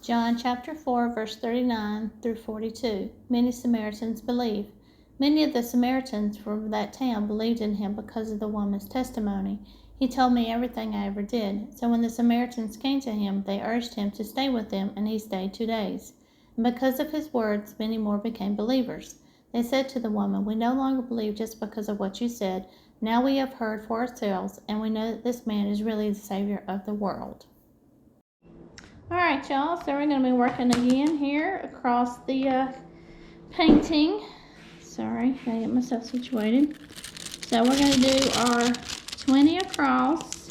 John chapter 4, verse 39 through 42. Many Samaritans believe. Many of the Samaritans from that town believed in him because of the woman's testimony. He told me everything I ever did. So when the Samaritans came to him, they urged him to stay with them, and he stayed 2 days. And because of his words, many more became believers. They said to the woman, "We no longer believe just because of what you said. Now we have heard for ourselves, and we know that this man is really the Savior of the world." Alright, y'all, so we're going to be working again here across the painting. Sorry, I get myself situated. So we're going to do our 20 across.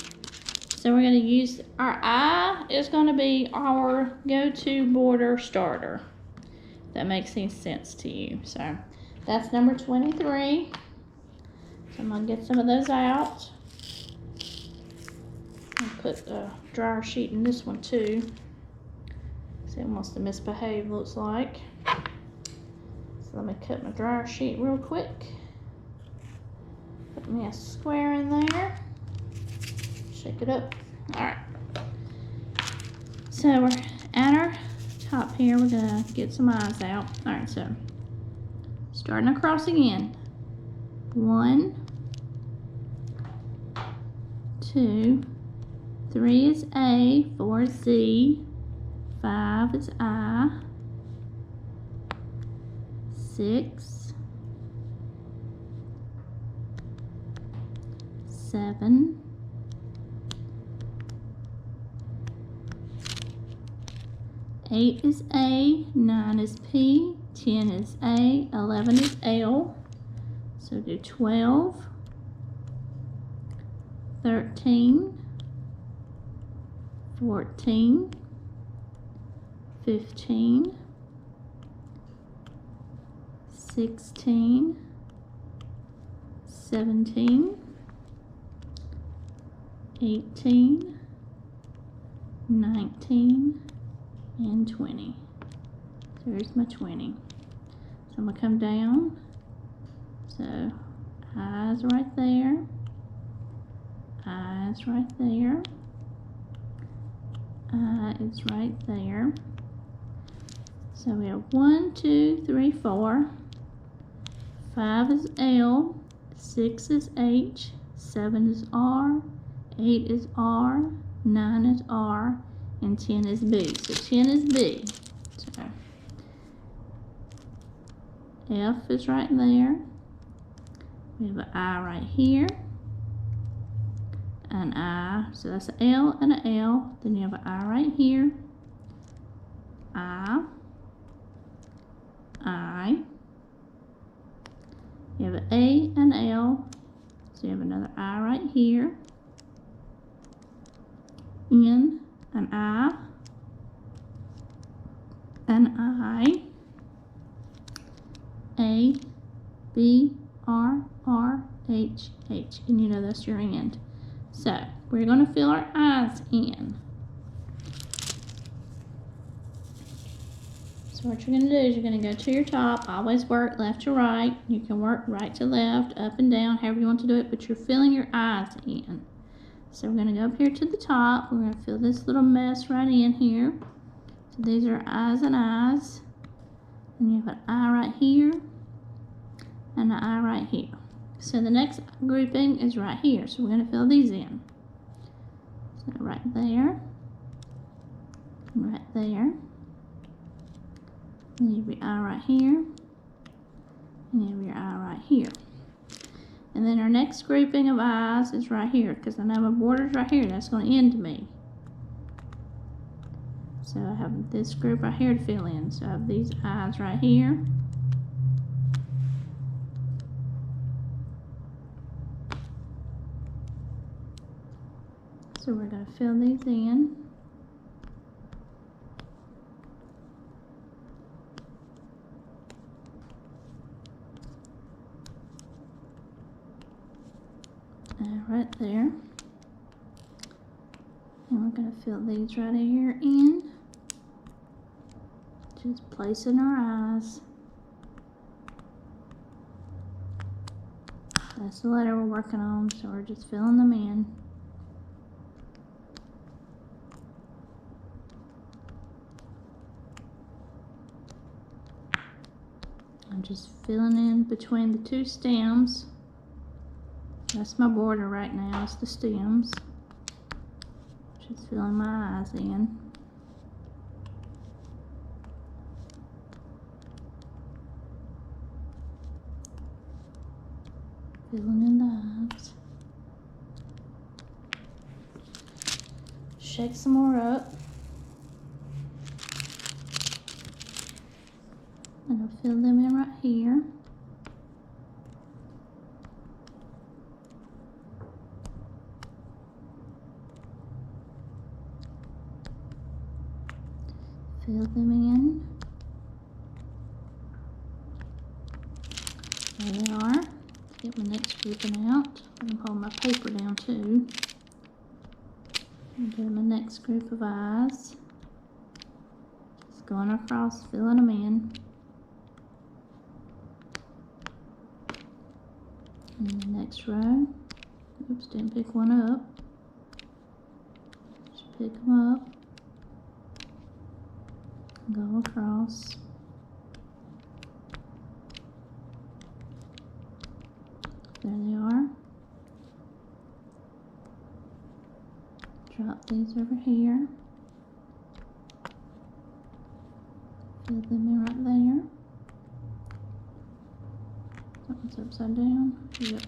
So we're going to use our eye is going to be our go-to border starter. If that makes any sense to you. So that's number 23. So I'm going to get some of those out. I'll put a dryer sheet in this one too. See, it wants to misbehave, looks like. So let me cut my dryer sheet real quick. Put me a square in there. Shake it up. Alright. So we're at our top here. We're going to get some eyes out. Alright, so starting across again. 1, 2, 3 is A, 4 is Z, 5 is I, 6, 7, 8 is A, 9 is P, 10 is A, 11 is L. So do 12, 13, 14, 15, 16, 17, 18, 19, and 20. So here's my 20. So I'm going to come down. So eyes right there. Eyes right there. Eye is right there. So we have 1, 2, 3, 4. 5 is L. 6 is H. 7 is R. 8 is R. 9 is R. And 10 is B. So 10 is B. So F is right there. We have an I right here. An I. So that's an L and an L. Then you have an I right here. I. You have an A and L. So you have another I right here. N, an I, an I, A, B, R, R, H, H. And you know that's your end. So we're going to fill our eyes in. So what you're going to do is you're going to go to your top. Always work left to right. You can work right to left, up and down, however you want to do it, but you're filling your eyes in. So we're going to go up here to the top. We're going to fill this little mess right in here. So these are eyes and eyes. And you have an eye right here and an eye right here. So the next grouping is right here. So we're going to fill these in. So right there, right there. And you have your eye right here, and you have your eye right here. And then our next grouping of eyes is right here, because I know my border's right here. That's going to end me. So I have this group right here to fill in. So I have these eyes right here. So we're going to fill these in. Right there. And we're going to fill these right here in. Just placing our eyes. That's the letter we're working on, so we're just filling them in. I'm just filling in between the two stems. That's my border right now, it's the stems. Just filling my eyes in. Filling in the eyes. Shake some more up. And I'll fill them in right here. Fill them in. There they are. Get my next grouping out. I'm going to hold my paper down too. And do my next group of eyes. Just going across, filling them in. And the next row. Oops, didn't pick one up. Just pick them up. Go across. There they are. Drop these over here. Fill them in right there. That one's upside down. Yep.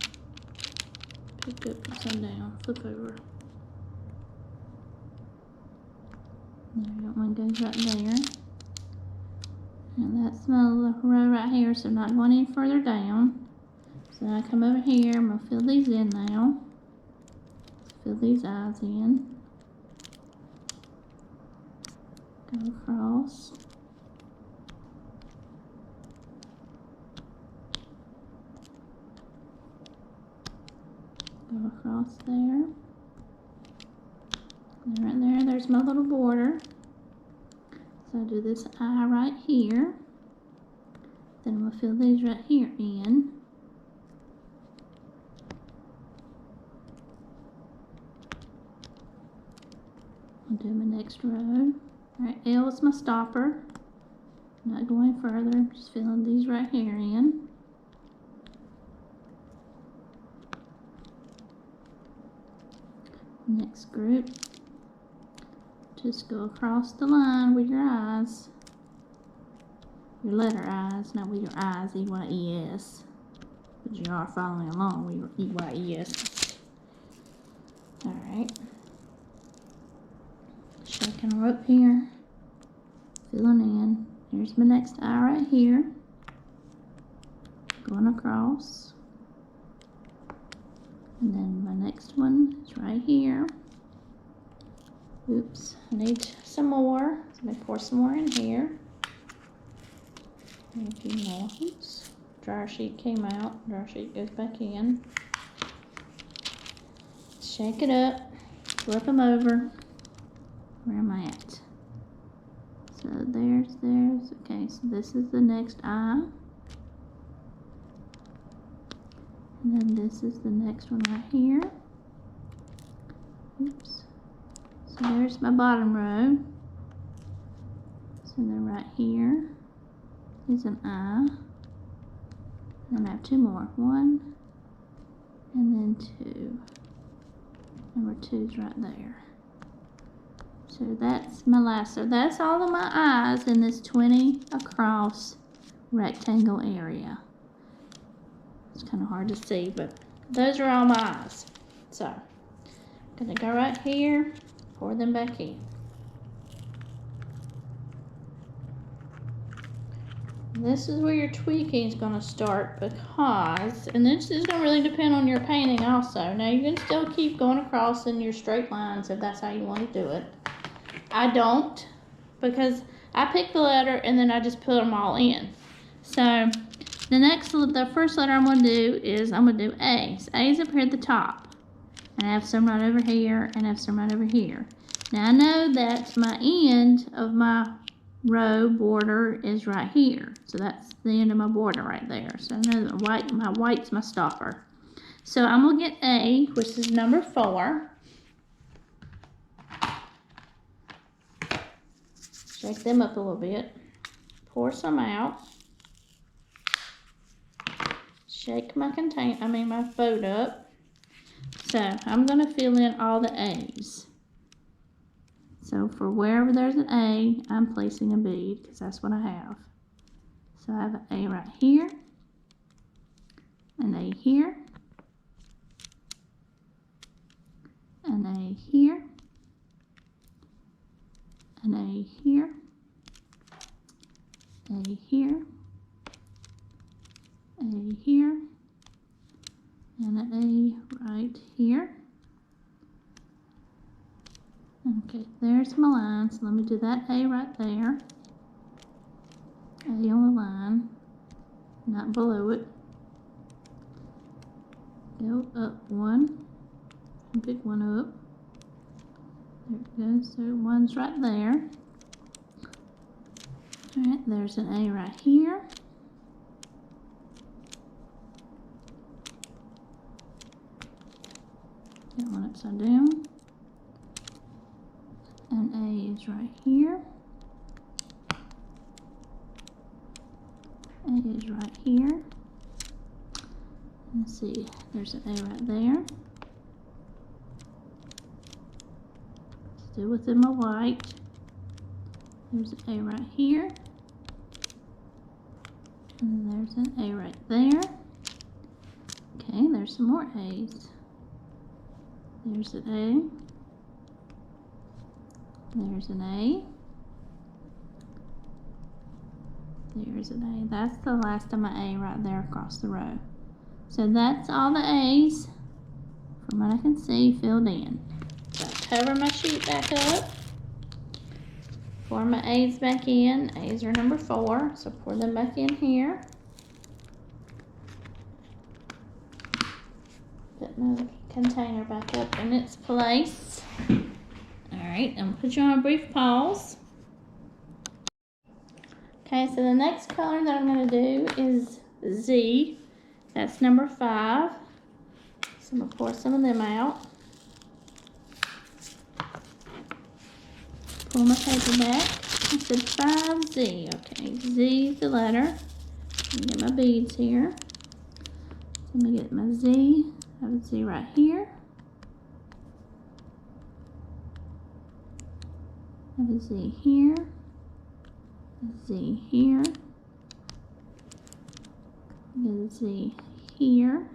Pick up upside down. Flip over. There, that one goes right there. And that's my little row right here, so I'm not going any further down. So I come over here, I'm going to fill these in now. Fill these eyes in. Go across. Go across there. And right there, there's my little border. So I do this eye right here. Then I'm going to fill these right here in. I'll do my next row. Alright, L is my stopper. Not going further, just filling these right here in. Next group. Just go across the line with your eyes. Your letter I's, not with your eyes, E-Y-E-S. But you are following along with your E-Y-E-S. Alright. Shaking her up here. Filling in. Here's my next eye right here. Going across. And then my next one is right here. Oops, I need some more. So let me pour some more in here. And a few more. Oops. Dryer sheet came out. Dryer sheet goes back in. Shake it up. Flip them over. Where am I at? So there's. Okay, so this is the next eye. And then this is the next one right here. Oops. So there's my bottom row. So then right here is an eye. And I have two more. One and then two. Number two's right there. So that's my last. So that's all of my eyes in this 20 across rectangle area. It's kind of hard to see, but those are all my eyes. So I'm gonna go right here, pour them back in. And this is where your tweaking is gonna start, because, and this is gonna really depend on your painting also. Now you can still keep going across in your straight lines if that's how you want to do it. I don't, because I pick the letter and then I just put them all in. So the first letter I'm going to do is I'm going to do A. So A is up here at the top. And I have some right over here and I have some right over here. Now I know that my end of my row border is right here. So that's the end of my border right there. So I know that my white's my stopper. So I'm going to get A, which is number 4. Shake them up a little bit. Pour some out. shake my my boat up. So I'm going to fill in all the A's. So for wherever there's an A, I'm placing a bead because that's what I have. So I have an A right here, an A here, an A here, an A here, A here, A here, and an A right here. Okay, there's my line, so let me do that A right there. A on the line, not below it. Go up one, and pick one up. There it goes, so one's right there. Alright, there's an A right here. Got one upside down. An A is right here. A is right here. Let's see, there's an A right there. Still within my white. There's an A right here. And there's an A right there. Okay, there's some more A's. There's an A. There's an A. There's an A. That's the last of my A right there across the row. So that's all the A's, from what I can see, filled in. So I cover my sheet back up. Pour my A's back in. A's are number 4, so pour them back in here. Put my container back up in its place. Alright, I'm going to put you on a brief pause. Okay, so the next color that I'm going to do is Z. That's number 5. So I'm going to pour some of them out. Pull my paper back. I said 5Z. Okay, Z is the letter. Get my beads here. So let me get my Z. I have a Z right here. I have a Z here. A Z here. Get a Z here.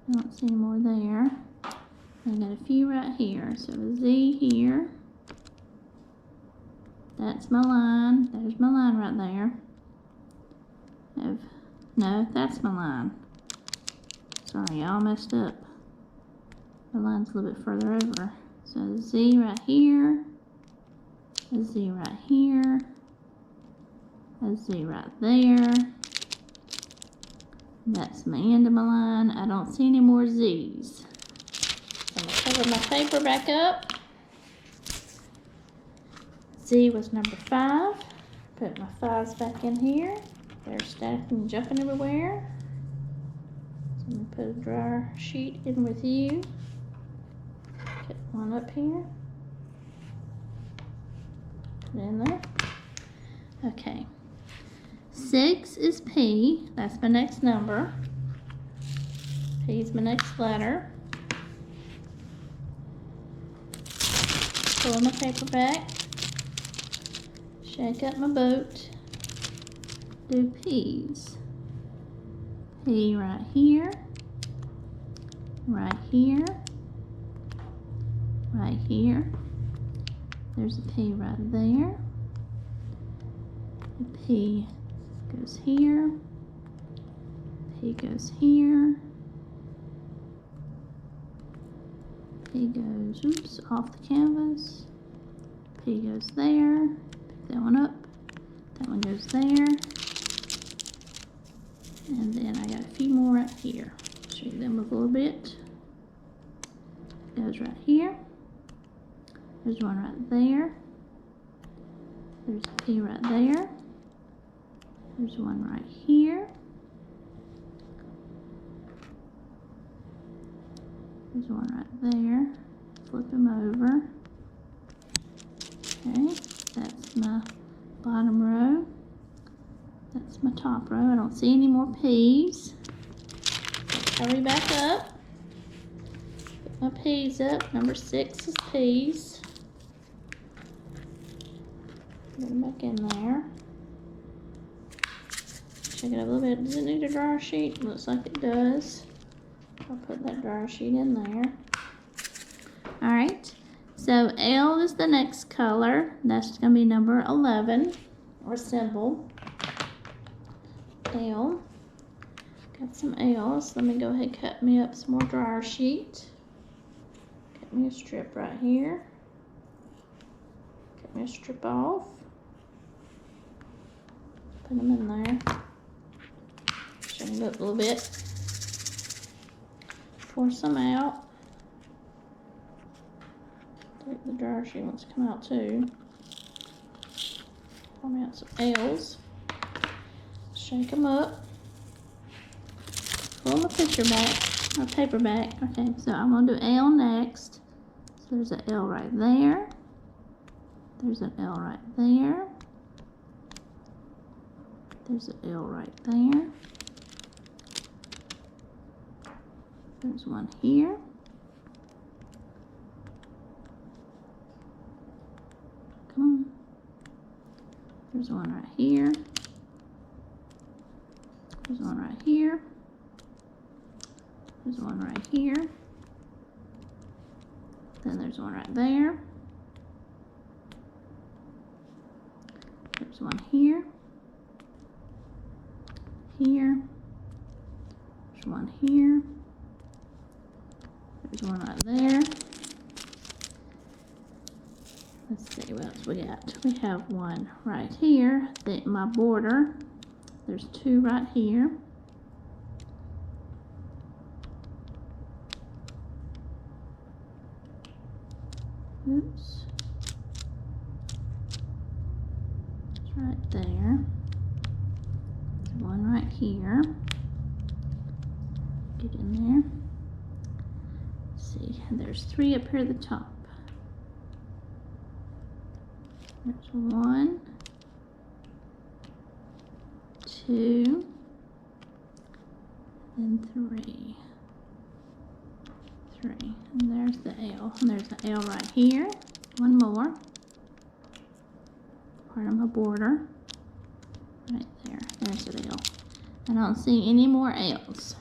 I don't see any more there. I got a few right here. So a Z here. That's my line. There's my line right there. No, that's my line. Sorry, I all messed up. The line's a little bit further over. So a Z right here. A Z right here. A Z right there. That's my end of my line. I don't see any more Z's. So I'm going to cover my paper back up. Z was number 5. Put my 5s back in here. They're stacked and jumping everywhere. So I'm going to put a dryer sheet in with you. Get one up here. Put it in there. Okay. 6 is P. That's my next number. P is my next letter. Pull my paper back. Shake up my boat. Do P's. P right here. Right here. Right here. There's a P right there. The P goes here. P goes here. P goes, oops, off the canvas. P goes there. Pick that one up. That one goes there. And then I got a few more right here. Show you them a little bit. Goes right here. There's one right there. There's a P right there. There's one right here. There's one right there. Flip them over. Okay, that's my bottom row. That's my top row. I don't see any more P's. Hurry back up. Put my P's up. Number 6 is P's. Put them back in there. Check it out a little bit. Does it need a dryer sheet? Looks like it does. I'll put that dryer sheet in there. Alright, so L is the next color. That's going to be number 11, or symbol. L. Got some L's. Let me go ahead and cut me up some more dryer sheet. Cut me a strip right here. Cut me a strip off. Put them in there. Shake them up a little bit. Pour some out. Take the dryer sheet wants to come out too. Pour me out some L's. Shake them up. Pull my picture back, my paper back. Okay, so I'm going to do L next. So there's an L right there. There's an L right there. There's an L right there. There's one here. Come on. There's one right here. There's one right here. There's one right here. Then there's one right there. There's one here. Here. There's one here. There's one right there. Let's see what else we got. We have one right here. My border. There's two right here. Oops. It's right there. There's one right here. Get in there. Let's see, there's 3 up here at the top. There's 1, 2, and 3. And there's the L. And there's an L right here. One more. Part of my border. Right there. There's an L. I don't see any more L's.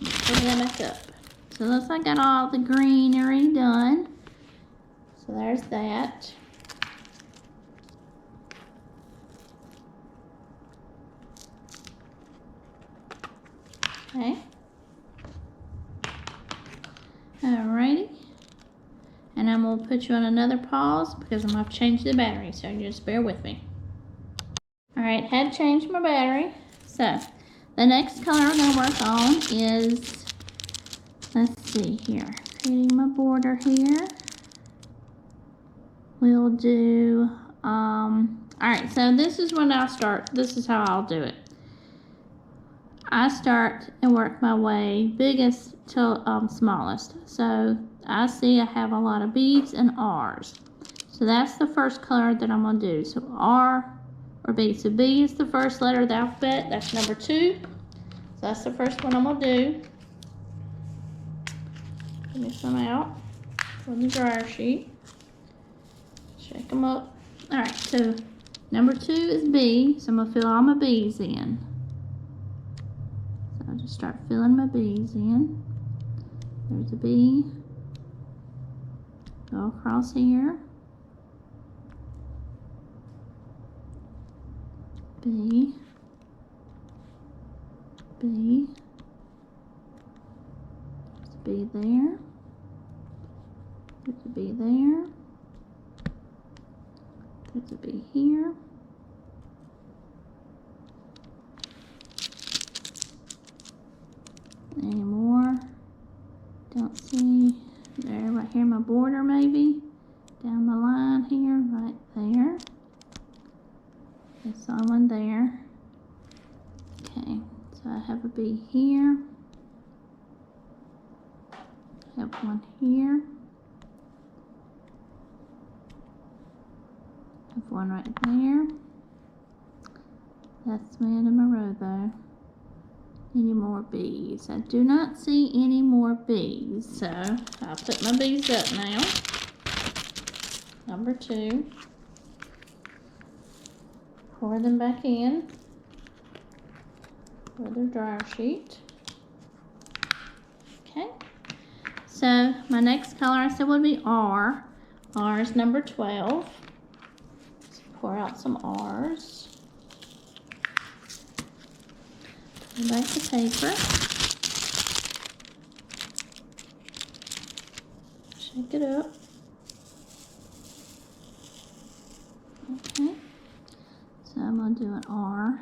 Put that back up. So it looks like I got all the greenery done. So there's that. Okay. Alrighty. And I'm going to put you on another pause because I'm going to have to change the battery. So just bear with me. Alright, had to change my battery. So, the next color I'm going to work on is, let's see here. Creating my border here. We'll do, alright, so this is when I'll start. This is how I'll do it. I start and work my way biggest to smallest. So I see I have a lot of B's and R's. So that's the first color that I'm going to do. So R or B. So B is the first letter of the alphabet. That's number 2. So that's the first one I'm going to do. Give me some out from the dryer sheet. Shake them up. Alright, so number 2 is B. So I'm going to fill all my B's in. I'll just start filling my B's in. There's a B. Go across here. B. B. There's a B there. There's a B there. There's a B here. Any more? Don't see. There, right here, my border maybe. Down the line here, right there. I saw one there. Okay, so I have a B here. I have one here. I have one right there. That's the end of my row though. Any more bees? I do not see any more bees, so I'll put my bees up now. Number 2. Pour them back in with a dryer sheet. Okay. So my next color I said would be R. R is number 12. Let's pour out some R's. Pull back the paper. Shake it up. Okay. So I'm going to do an R.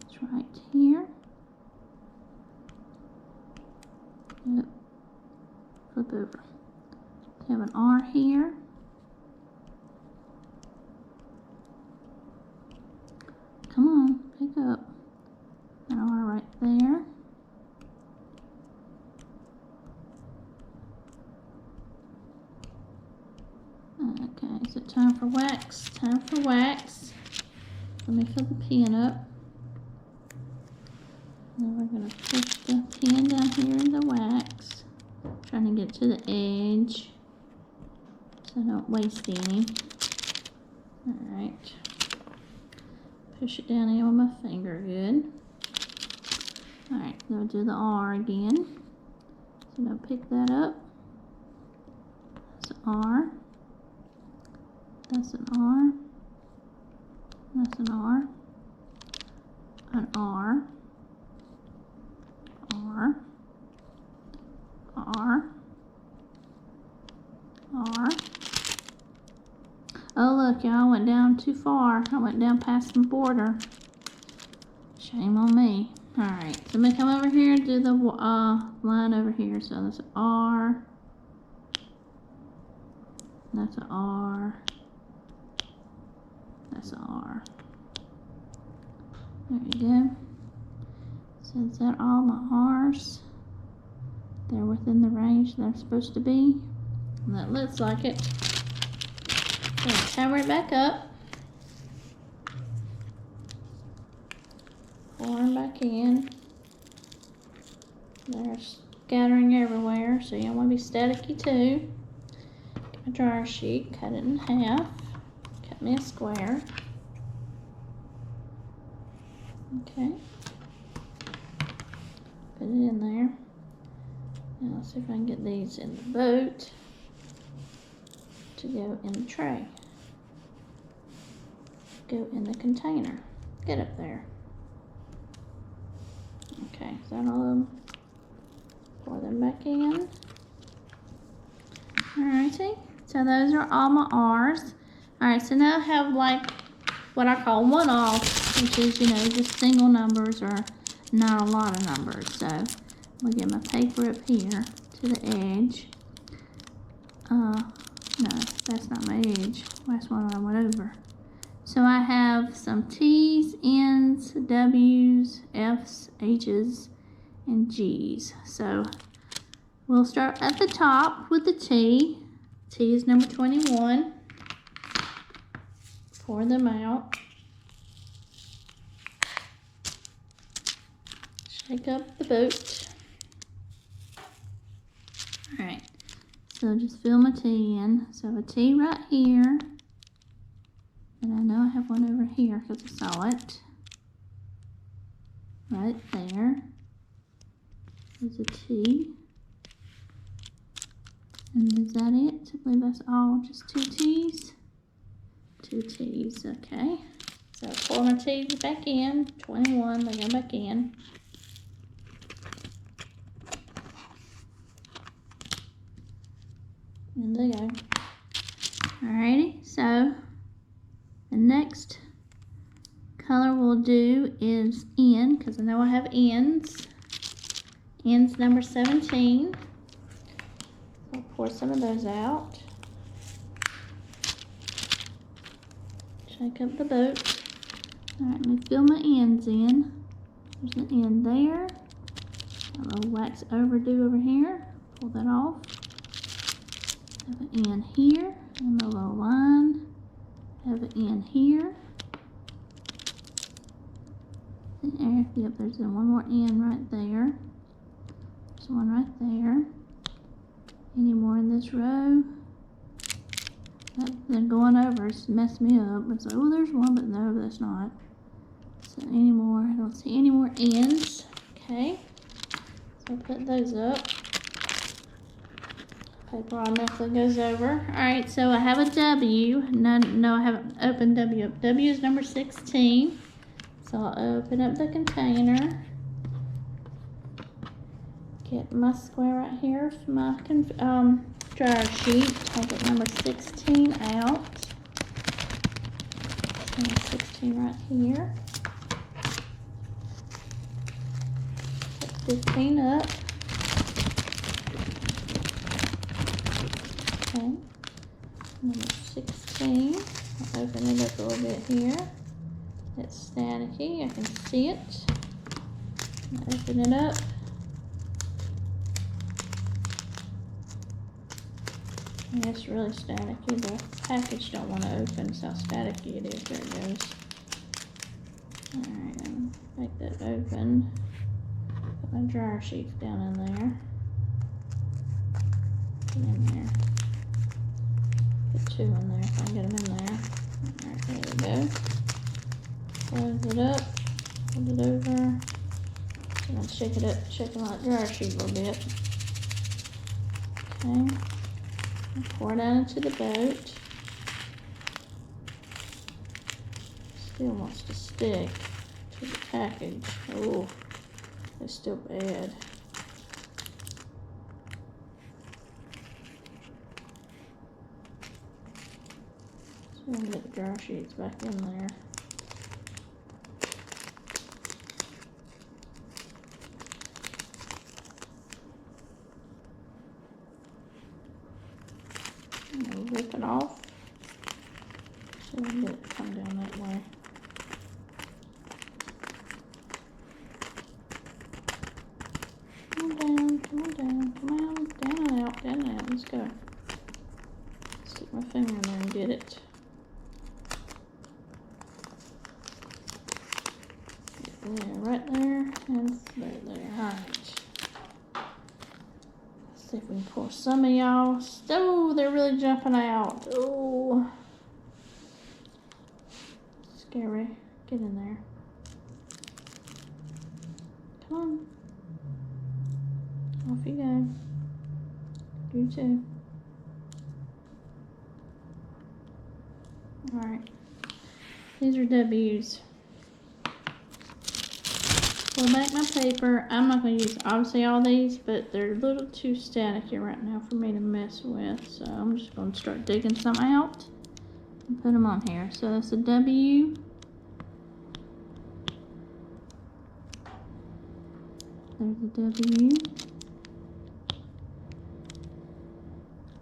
It's right here. Yep. Flip over. We have an R here. Come on, pick up. An R right there. Okay, is it time for wax? Time for wax. Let me fill the pen up. Then we're going to push the pen down here in the wax. Trying to get to the edge so I don't waste any. Alright. Push it down here with my finger, good. Alright, now do the R again. So now pick that up. That's an R. That's an R. That's an R. An R. R. R. R. Oh look, y'all, I went down too far. I went down past the border. Shame on me. Alright, so I'm going to come over here and do the line over here. So that's an R. That's an R. That's an R. There you go. So is that all my R's? They're within the range they're supposed to be. And that looks like it. So cover it back up. Pour them back in. They're scattering everywhere, so you want to be staticky too. Get my dryer sheet, cut it in half. Cut me a square. Okay. Put it in there. Now let's see if I can get these in the boat to go in the tray. Go in the container. Get up there. Okay, is that all of them? Pour them back in. Alrighty, so those are all my R's. Alright, so now I have like what I call one-off, which is, you know, just single numbers or not a lot of numbers. So I'm going to get my paper up here to the edge. No, that's not my edge. That's one I went over. So I have some T's, N's, W's, F's, H's, and G's. So we'll start at the top with the T. T is number 21. Pour them out. Shake up the boat. Alright, so just fill my T in. So I have a T right here. And I know I have one over here because I saw it. Right there. There's a T. And is that it? I believe that's all, just 2 T's. 2 T's, okay. So pour my T's back in. 21, they go back in. And they go. Alrighty, so the next color we'll do is N, because I know I have N's. N's number 17. I'll pour some of those out. Shake up the boat. Alright, let me fill my N's in. There's an N there. A little wax overdue over here. Pull that off. Have an N here. And a little line. Have an N here. there. Yep, there's one more N right there. There's one right there. Any more in this row? Then going over it's messed me up. It's like, oh, there's one, but no, that's not. So any more? I don't see any more N's. Okay. So I'll put those up. Paper automatically goes over. Alright, so I have a W. No, I haven't opened W up. W is number 16. So I'll open up the container. Get my square right here for my dryer sheet. I'll get number 16 out. Number 16 right here. Put 15 up. Okay. Number 16. I'll open it up a little bit here. It's staticky. I can see it. I'll open it up. And it's really staticky. The package don't want to open, so how staticky it is. There it goes. Alright, make that open. Put my dryer sheets down in there. Put in there. Put 2 in there if I can get them in there. Alright, there we go. Close it up. Hold it over. And I'll shake it up, shake it like dryer sheet a little bit. Okay. Pour it out into the boat. Still wants to stick to the package. Oh, it's still bad. So I'm gonna get the dryer sheets back in there. Rip it off. So we'll let it come down that way. Come on down, come on down, come on, down and out, down and out. Let's go. Stick my finger in there and get it. Get there, right there, and there. Alright. See if we can pull some of y'all. Oh, they're really jumping out. Oh, scary. Get in there. Come on. Off you go. You too. Alright. These are W's. Pull back my paper. I'm not going to use obviously all these, but they're a little too staticky right now for me to mess with. So I'm just going to start digging some out and put them on here. So that's a W. There's a W.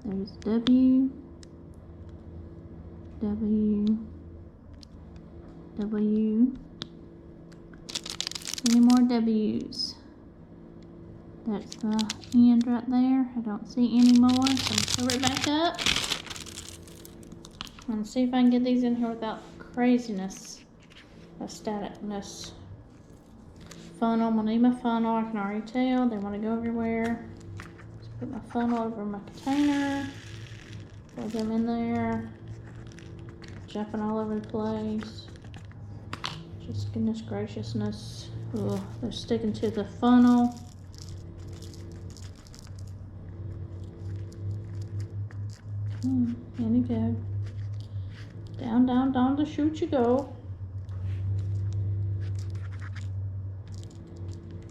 There's W. W. W. Any more W's? That's the end right there. I don't see any more, so I'm going to cover it back up. I'm going to see if I can get these in here without craziness of staticness. Funnel, I'm going to need my funnel. I can already tell they want to go everywhere. Just put my funnel over my container. Put them in there. Jumping all over the place. Just goodness graciousness. Oh, they're sticking to the funnel. In you go. Down, down, down the chute you go.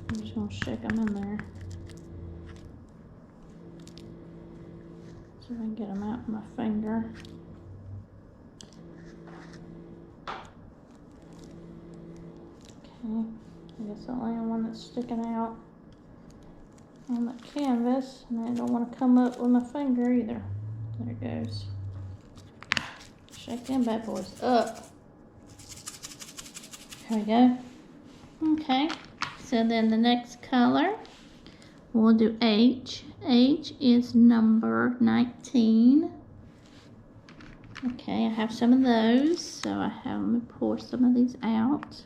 I'm just gonna shake them in there. See if I can get them out with my finger. Okay. I guess the only one that's sticking out on that canvas, and I don't want to come up with my finger either. There it goes. Shake them bad boys up. There we go. Okay, so then the next color, we'll do H. H is number 19. Okay, I have some of those, so I have, let me pour some of these out.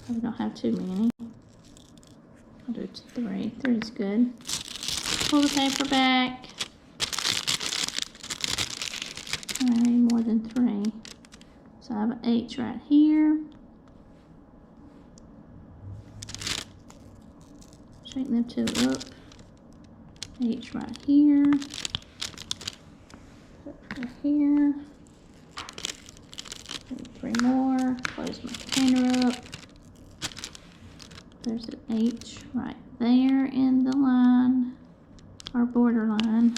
We don't have too many. I'll do 3. 3 is good. Pull the paper back. I need more than 3. So I have an H right here. Straighten them 2 up. H right here. Put right here. 3 more. Close my container up. There's an H right there in the line, or border line.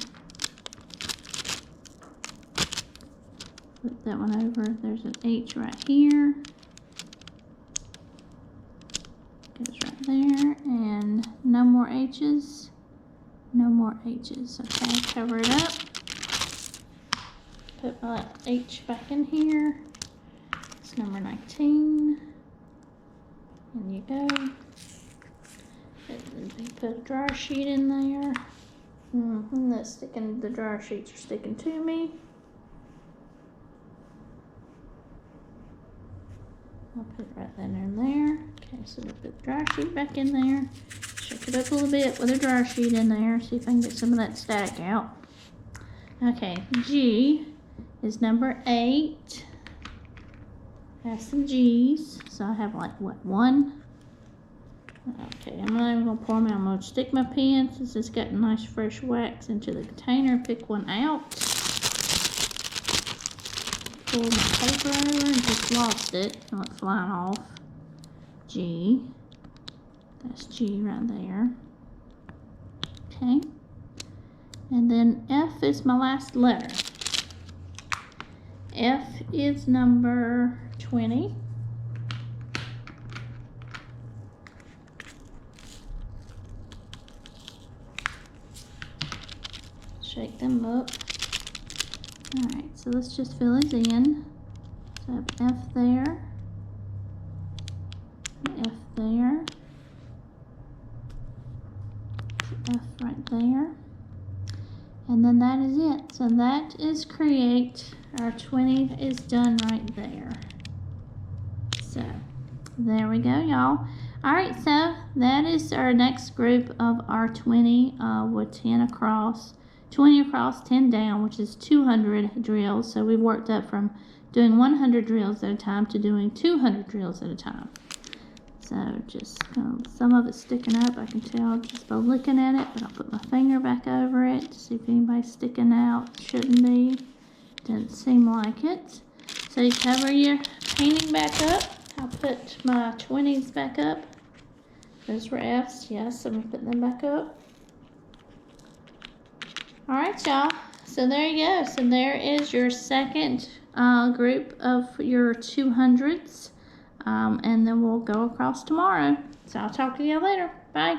Flip that one over. There's an H right here. Goes right there, and no more H's. No more H's. Okay, cover it up. Put my H back in here. It's number 19. In you go. Put a dryer sheet in there. That's sticking. The dryer sheets are sticking to me. I'll put it right then in there. Okay, so we'll put the dryer sheet back in there. Shake it up a little bit with a dryer sheet in there. See if I can get some of that static out. Okay, G is number 8. Have some G's. So I have like what, 1? Okay, I'm not even gonna pour them out. I'm gonna stick my pen since it's got nice fresh wax into the container. Pick one out. Pull my paper over and just lost it. It went flying off. G. That's G right there. Okay. And then F is my last letter. F is number 20. Shake them up. Alright, so let's just fill these in. So I have F there, F there, F right there, and then that is it. So that is create. Our 20 is done right there. So there we go, y'all. Alright, so that is our next group of our 20 with 10 across. 20 across, 10 down, which is 200 drills. So we've worked up from doing 100 drills at a time to doing 200 drills at a time. So just some of it's sticking up, I can tell just by looking at it, but I'll put my finger back over it to see if anybody's sticking out. Shouldn't be. Doesn't seem like it. So you cover your painting back up. I'll put my 20s back up. Those were F's, yes, I'm gonna put them back up. Alright, y'all, so there you go. So there is your second group of your 200s, and then we'll go across tomorrow. So I'll talk to you later. Bye.